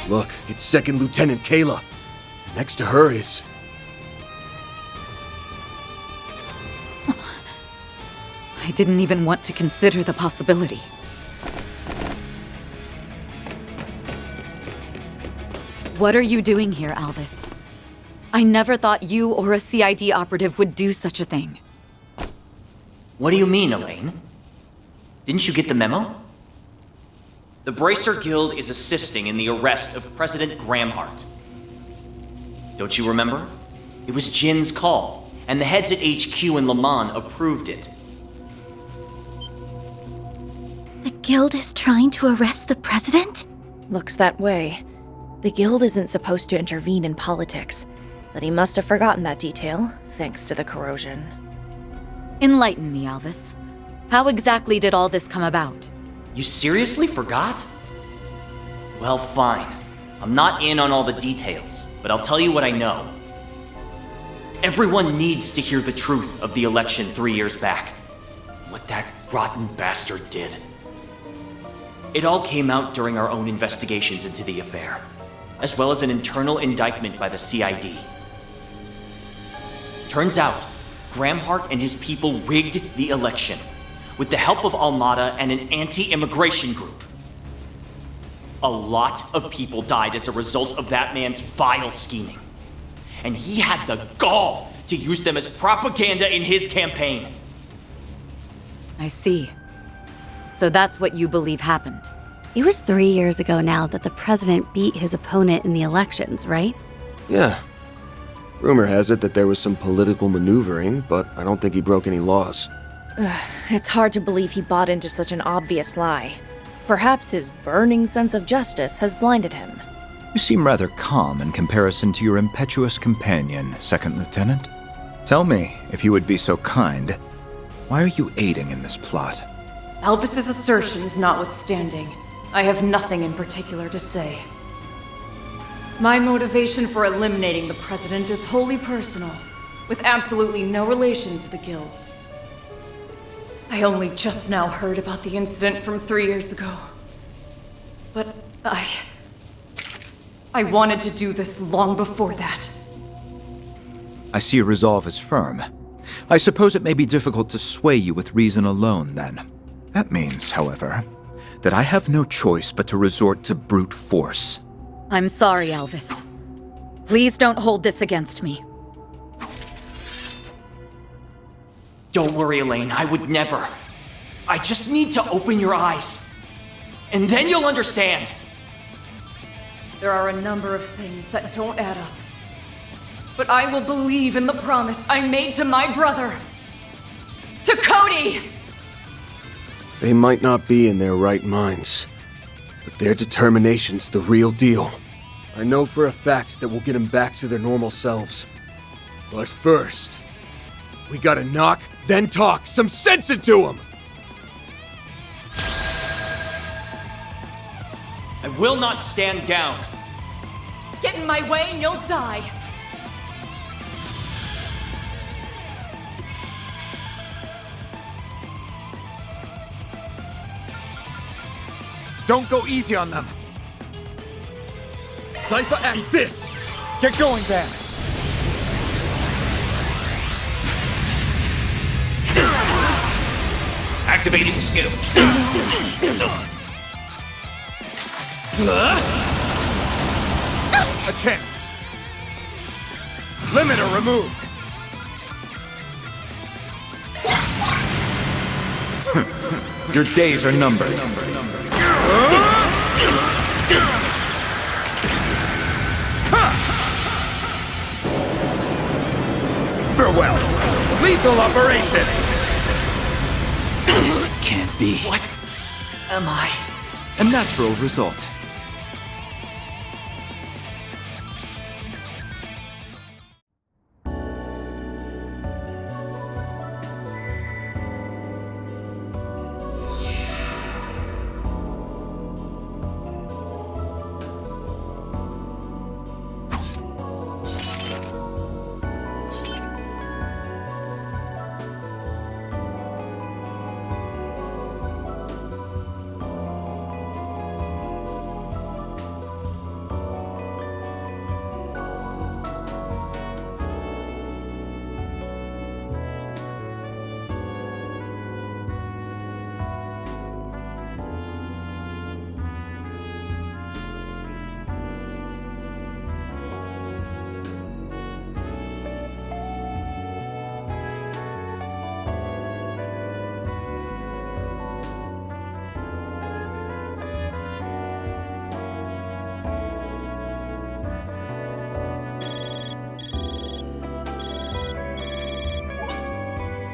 Look, it's Second Lieutenant Kayla. Next to her is... I didn't even want to consider the possibility. What are you doing here, Alvis? I never thought you or a CID operative would do such a thing. What do you mean, Elaine? Didn't you get the memo? The Bracer Guild is assisting in the arrest of President Gramhart. Don't you remember? It was Jin's call, and the heads at HQ in Le Mans approved it. The Guild is trying to arrest the president? Looks that way. The Guild isn't supposed to intervene in politics, but he must have forgotten that detail, thanks to the corrosion. Enlighten me, Alvis. How exactly did all this come about? You seriously forgot? Well, fine. I'm not in on all the details, but I'll tell you what I know. Everyone needs to hear the truth of the election 3 years back. What that rotten bastard did. It all came out during our own investigations into the affair, as well as an internal indictment by the CID. Turns out, Gramhart and his people rigged the election, with the help of Almada and an anti-immigration group. A lot of people died as a result of that man's vile scheming. And he had the gall to use them as propaganda in his campaign. I see. So that's what you believe happened. It was 3 years ago now that the president beat his opponent in the elections, right? Yeah. Rumor has it that there was some political maneuvering, but I don't think he broke any laws. It's hard to believe he bought into such an obvious lie. Perhaps his burning sense of justice has blinded him. You seem rather calm in comparison to your impetuous companion, Second Lieutenant. Tell me, if you would be so kind, why are you aiding in this plot? Alvis's assertions notwithstanding, I have nothing in particular to say. My motivation for eliminating the president is wholly personal, with absolutely no relation to the guilds. I only just now heard about the incident from 3 years ago. But I wanted to do this long before that. I see your resolve is firm. I suppose it may be difficult to sway you with reason alone, then. That means, however, that I have no choice but to resort to brute force. I'm sorry, Alvis. Please don't hold this against me. Don't worry, Elaine, I would never. I just need to open your eyes. And then you'll understand. There are a number of things that don't add up. But I will believe in the promise I made to my brother. To Cody! They might not be in their right minds, but their determination's the real deal. I know for a fact that we'll get them back to their normal selves. But first, we gotta knock, then talk some sense into them! I will not stand down. Get in my way and you'll die. Don't go easy on them. Zypher, eat this! Get going, Van. Activating skill. A chance. Limiter removed. Your days are numbered. Farewell. Lethal operation. This can't be. What am I? A natural result.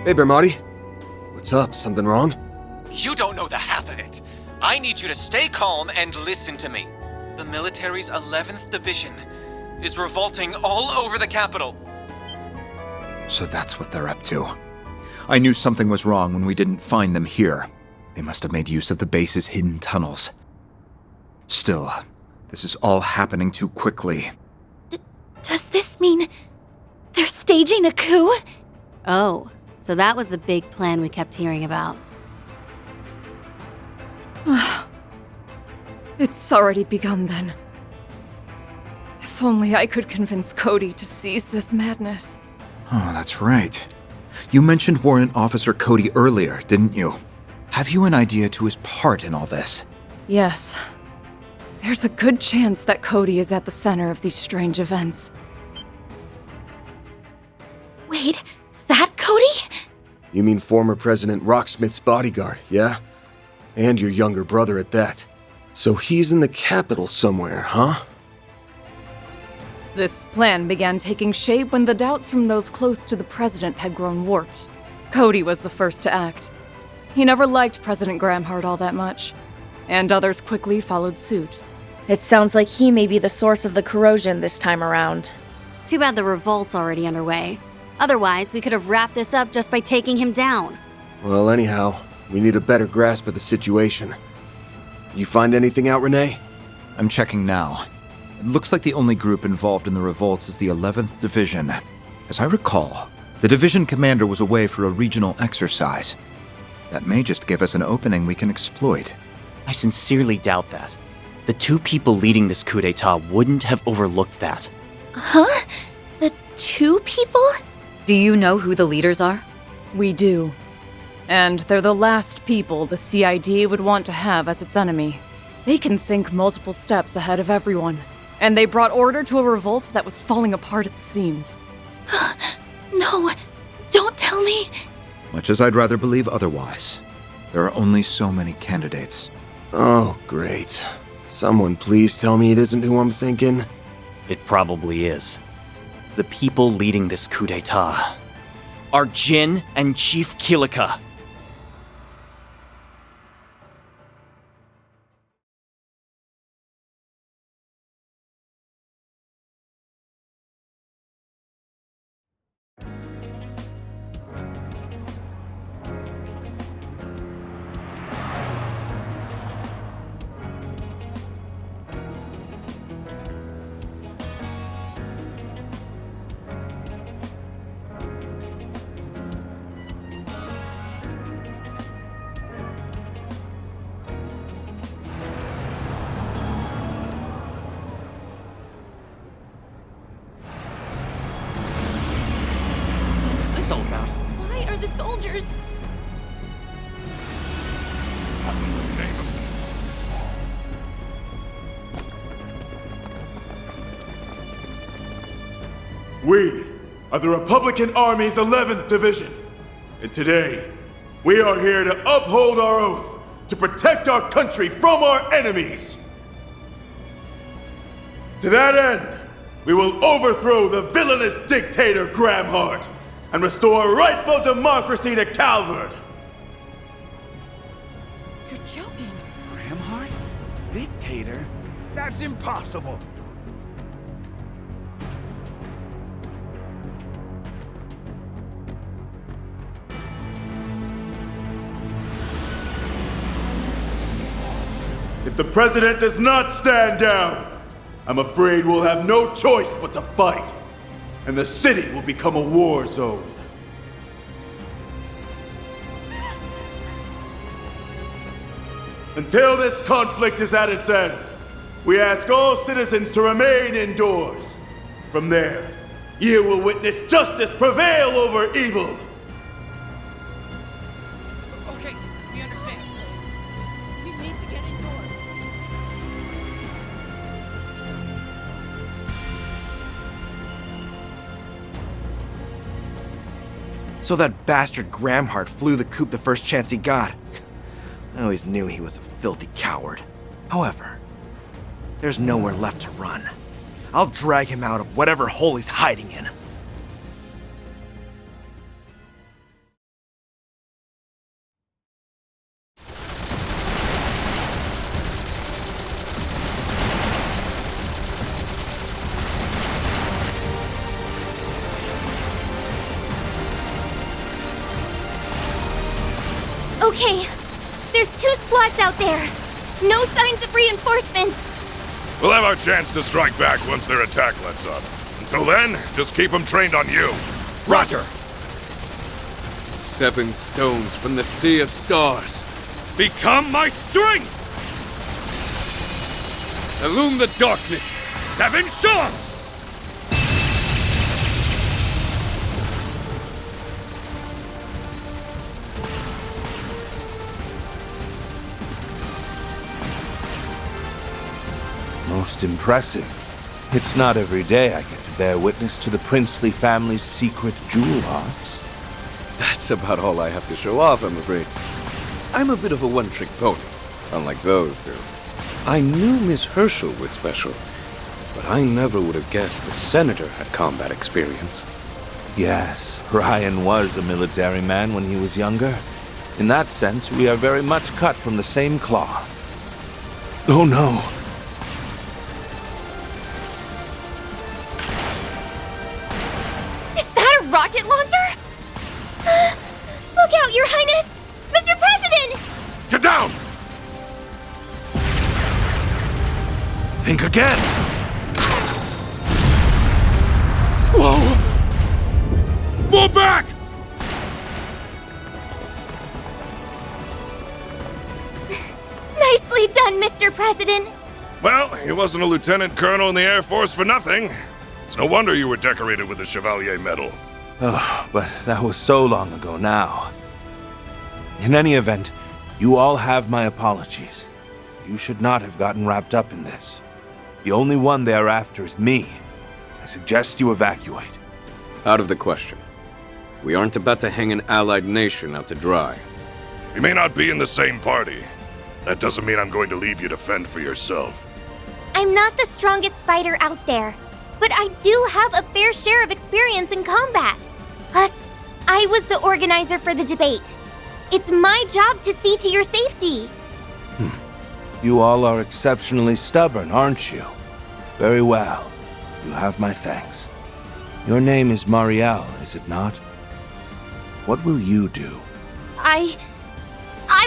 Hey, Bermati. What's up? Something wrong? You don't know the half of it. I need you to stay calm and listen to me. The military's 11th Division is revolting all over the capital. So that's what they're up to. I knew something was wrong when we didn't find them here. They must have made use of the base's hidden tunnels. Still, this is all happening too quickly. Does this mean they're staging a coup? Oh, so that was the big plan we kept hearing about. It's already begun then. If only I could convince Cody to seize this madness. Oh, that's right. You mentioned Warrant Officer Cody earlier, didn't you? Have you an idea to his part in all this? Yes. There's a good chance that Cody is at the center of these strange events. Wait, that Cody? You mean former President Rocksmith's bodyguard, yeah? And your younger brother at that. So he's in the capital somewhere, huh? This plan began taking shape when the doubts from those close to the president had grown warped. Cody was the first to act. He never liked President Gramhart all that much, and others quickly followed suit. It sounds like he may be the source of the corrosion this time around. Too bad the revolt's already underway. Otherwise, we could have wrapped this up just by taking him down. Well, anyhow, we need a better grasp of the situation. You find anything out, Renee? I'm checking now. It looks like the only group involved in the revolts is the 11th Division. As I recall, the division commander was away for a regional exercise. That may just give us an opening we can exploit. I sincerely doubt that. The two people leading this coup d'etat wouldn't have overlooked that. Huh? The two people? Do you know who the leaders are? We do. And they're the last people the CID would want to have as its enemy. They can think multiple steps ahead of everyone. And they brought order to a revolt that was falling apart at the seams. No, don't tell me. Much as I'd rather believe otherwise, there are only so many candidates. Oh, great. Someone please tell me it isn't who I'm thinking. It probably is. The people leading this coup d'etat are Jin and Chief Kilika. All about? Why are the soldiers... We are the Republican Army's 11th Division, and today, we are here to uphold our oath to protect our country from our enemies. To that end, we will overthrow the villainous dictator Gramhart and restore rightful democracy to Calvert. You're joking. Gramhart? Dictator? That's impossible. If the president does not stand down, I'm afraid we'll have no choice but to fight, and the city will become a war zone. Until this conflict is at its end, we ask all citizens to remain indoors. From there, you will witness justice prevail over evil. Okay, we understand. We need to get indoors. So that bastard Gramhart flew the coop the first chance he got. I always knew he was a filthy coward. However, there's nowhere left to run. I'll drag him out of whatever hole he's hiding in. Okay, there's 2 squads out there. No signs of reinforcements. We'll have our chance to strike back once their attack lets up. Until then, just keep them trained on you. Roger! 7 stones from the Sea of Stars. Become my strength! Illume the darkness! 7 shards! Most impressive. It's not every day I get to bear witness to the princely family's secret jewel hearts. That's about all I have to show off, I'm afraid. I'm a bit of a one-trick pony, unlike those two. I knew Miss Herschel was special, but I never would have guessed the Senator had combat experience. Yes, Ryan was a military man when he was younger. In that sense, we are very much cut from the same cloth. Oh no! Rocket launcher? Look out, Your Highness! Mr. President! Get down! Think again! Whoa! Fall back! Nicely done, Mr. President! Well, he wasn't a lieutenant colonel in the Air Force for nothing. It's no wonder you were decorated with the Chevalier Medal. Oh, but that was so long ago now. In any event, you all have my apologies. You should not have gotten wrapped up in this. The only one they are after is me. I suggest you evacuate. Out of the question. We aren't about to hang an allied nation out to dry. We may not be in the same party. That doesn't mean I'm going to leave you to fend for yourself. I'm not the strongest fighter out there, but I do have a fair share of experience in combat. Plus, I was the organizer for the debate. It's my job to see to your safety. You all are exceptionally stubborn, aren't you? Very well. You have my thanks. Your name is Marielle, is it not? What will you do? I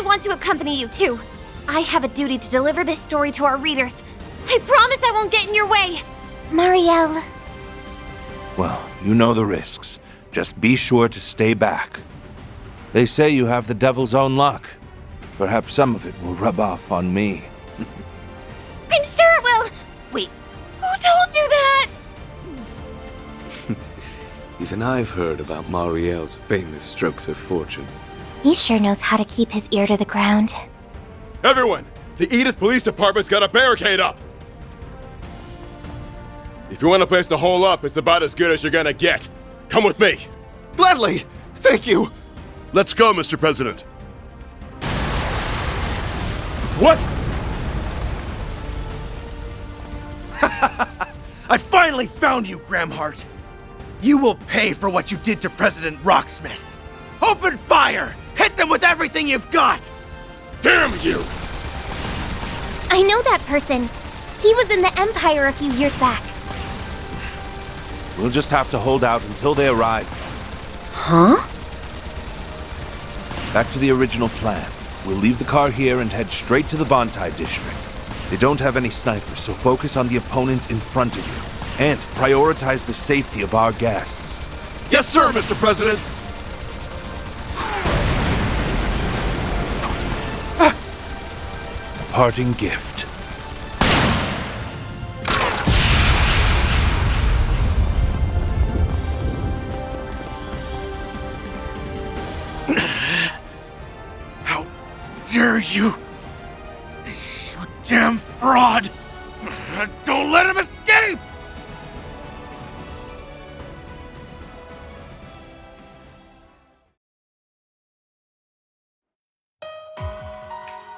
want to accompany you too. I have a duty to deliver this story to our readers. I promise I won't get in your way. Marielle. Well, you know the risks. Just be sure to stay back. They say you have the devil's own luck. Perhaps some of it will rub off on me. I'm sure it will! Wait, who told you that? Even I've heard about Marielle's famous strokes of fortune. He sure knows how to keep his ear to the ground. Everyone! The Edith Police Department's got a barricade up! If you want a place to hole up, it's about as good as you're gonna get. Come with me! Gladly! Thank you! Let's go, Mr. President. What? I finally found you, Gramhart! You will pay for what you did to President Rocksmith! Open fire! Hit them with everything you've got! Damn you! I know that person. He was in the Empire a few years back. We'll just have to hold out until they arrive. Huh? Back to the original plan. We'll leave the car here and head straight to the Vontai district. They don't have any snipers, so focus on the opponents in front of you. And prioritize the safety of our guests. Yes, sir, Mr. President! A parting gift. How dare you! You damn fraud! Don't let him escape!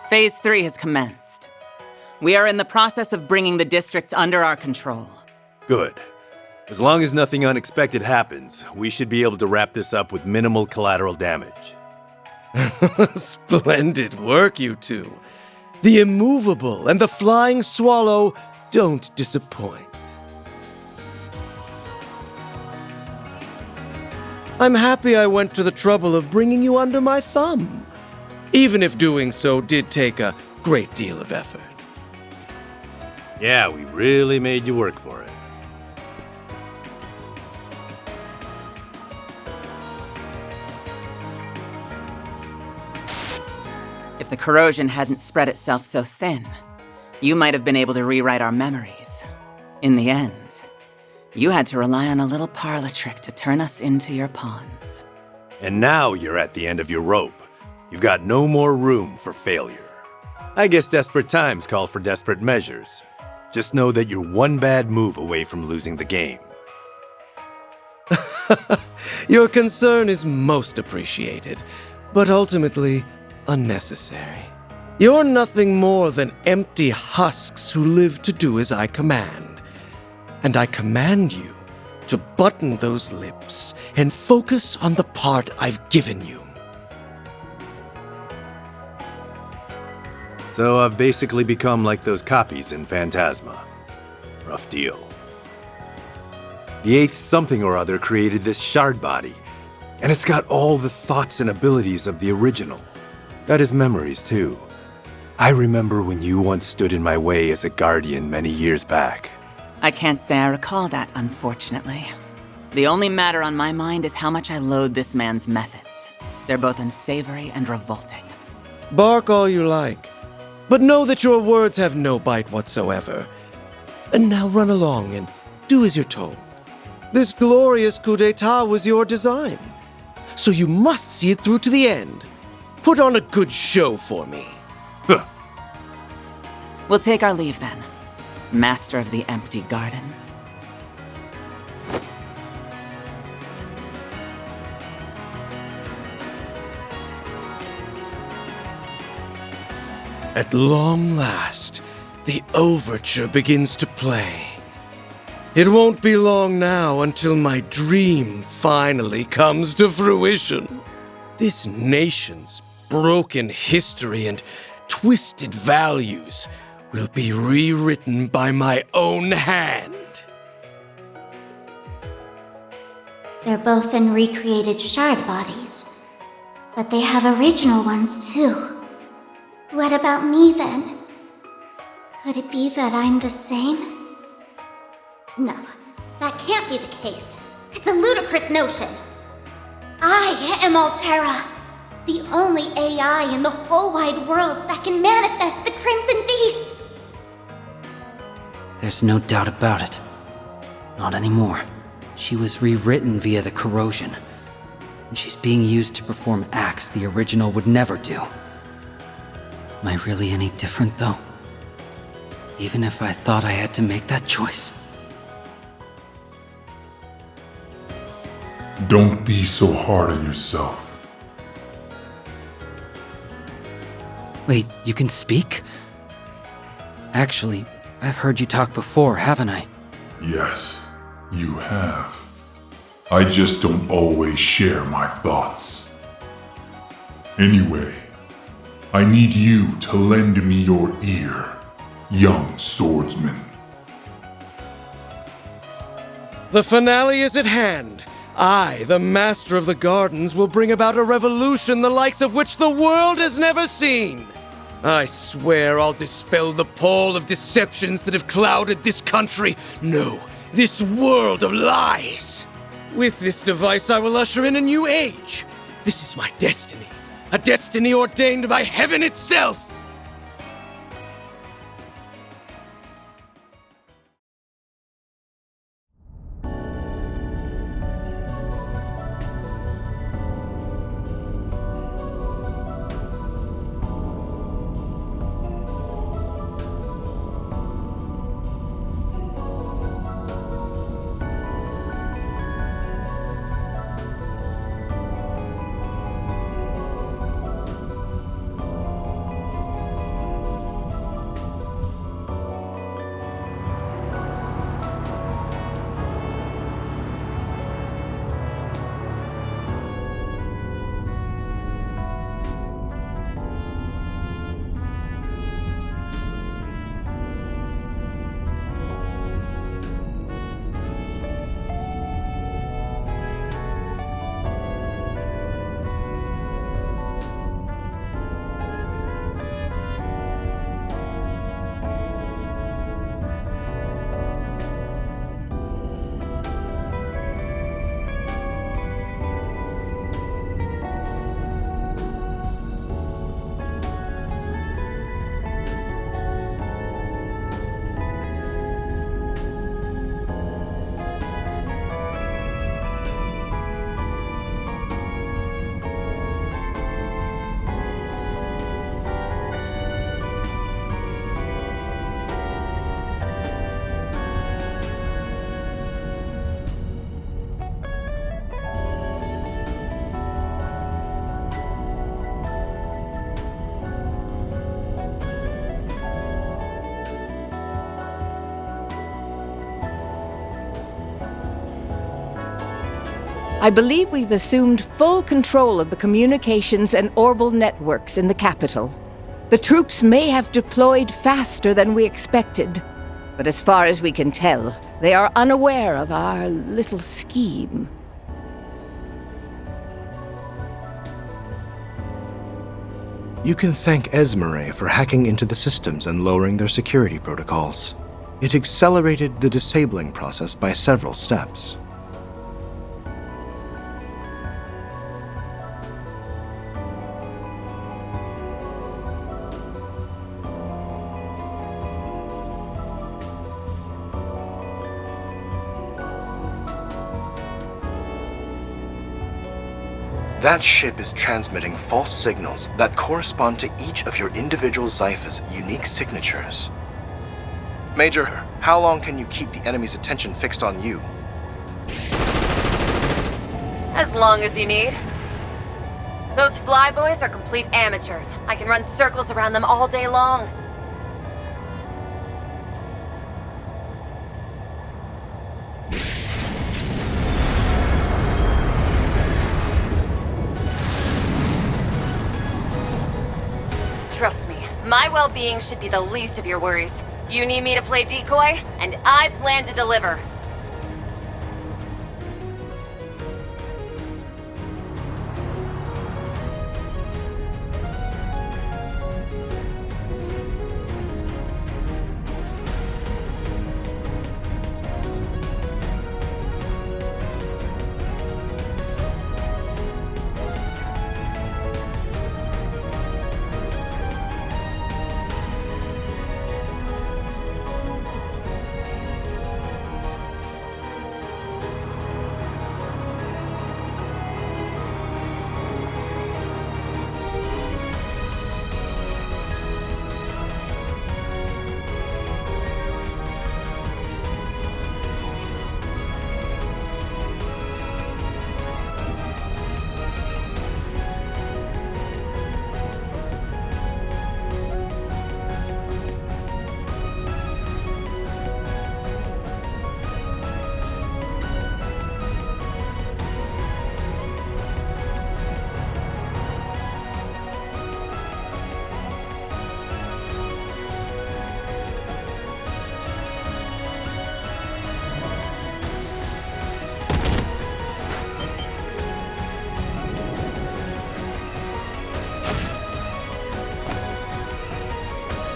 Phase 3 has commenced. We are in the process of bringing the districts under our control. Good. As long as nothing unexpected happens, we should be able to wrap this up with minimal collateral damage. Splendid work, you two. The immovable and the flying swallow don't disappoint. I'm happy I went to the trouble of bringing you under my thumb. even if doing so did take a great deal of effort. Yeah, we really made you work for it. If the corrosion hadn't spread itself so thin, you might have been able to rewrite our memories. In the end, you had to rely on a little parlor trick to turn us into your pawns. And now you're at the end of your rope. You've got no more room for failure. I guess desperate times call for desperate measures. Just know that you're one bad move away from losing the game. Your concern is most appreciated, but ultimately unnecessary. You're nothing more than empty husks who live to do as I command. And I command you to button those lips and focus on the part I've given you. So I've basically become like those copies in Phantasma. Rough deal. The eighth something or other created this shard body, and it's got all the thoughts and abilities of the original. Got his memories, too. I remember when you once stood in my way as a guardian many years back. I can't say I recall that, unfortunately. The only matter on my mind is how much I loathe this man's methods. They're both unsavory and revolting. Bark all you like, but know that your words have no bite whatsoever. And now run along and do as you're told. This glorious coup d'etat was your design, so you must see it through to the end. Put on a good show for me. We'll take our leave then, Master of the Empty Gardens. At long last, the overture begins to play. It won't be long now until my dream finally comes to fruition. This nation's broken history and twisted values will be rewritten by my own hand. They're both in recreated shard bodies, but they have original ones too. What about me then? Could it be that I'm the same? No, that can't be the case. It's a ludicrous notion. I am Altera, the only AI in the whole wide world that can manifest the Crimson Beast. There's no doubt about it. Not anymore. She was rewritten via the corrosion, and she's being used to perform acts the original would never do. Am I really any different, though? Even if I thought I had to make that choice? Don't be so hard on yourself. Wait, you can speak? Actually, I've heard you talk before, haven't I? Yes, you have. I just don't always share my thoughts. Anyway, I need you to lend me your ear, young swordsman. The finale is at hand. I, the Master of the Gardens, will bring about a revolution the likes of which the world has never seen. I swear I'll dispel the pall of deceptions that have clouded this country. No, this world of lies. With this device, I will usher in a new age. This is my destiny. A destiny ordained by heaven itself. I believe we've assumed full control of the communications and orbital networks in the capital. The troops may have deployed faster than we expected, but as far as we can tell, they are unaware of our little scheme. You can thank Esmere for hacking into the systems and lowering their security protocols. It accelerated the disabling process by several steps. That ship is transmitting false signals that correspond to each of your individual Zypha's unique signatures. Major, how long can you keep the enemy's attention fixed on you? As long as you need. Those flyboys are complete amateurs. I can run circles around them all day long. Trust me, my well-being should be the least of your worries. You need me to play decoy, and I plan to deliver.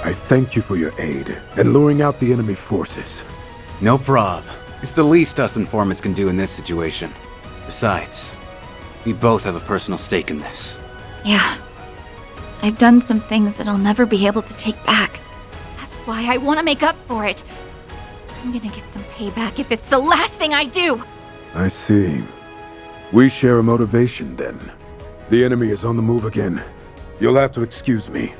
I thank you for your aid and luring out the enemy forces. No prob. It's the least us informants can do in this situation. Besides, we both have a personal stake in this. Yeah. I've done some things that I'll never be able to take back. That's why I want to make up for it. I'm gonna get some payback if it's the last thing I do! I see. We share a motivation then. The enemy is on the move again. You'll have to excuse me.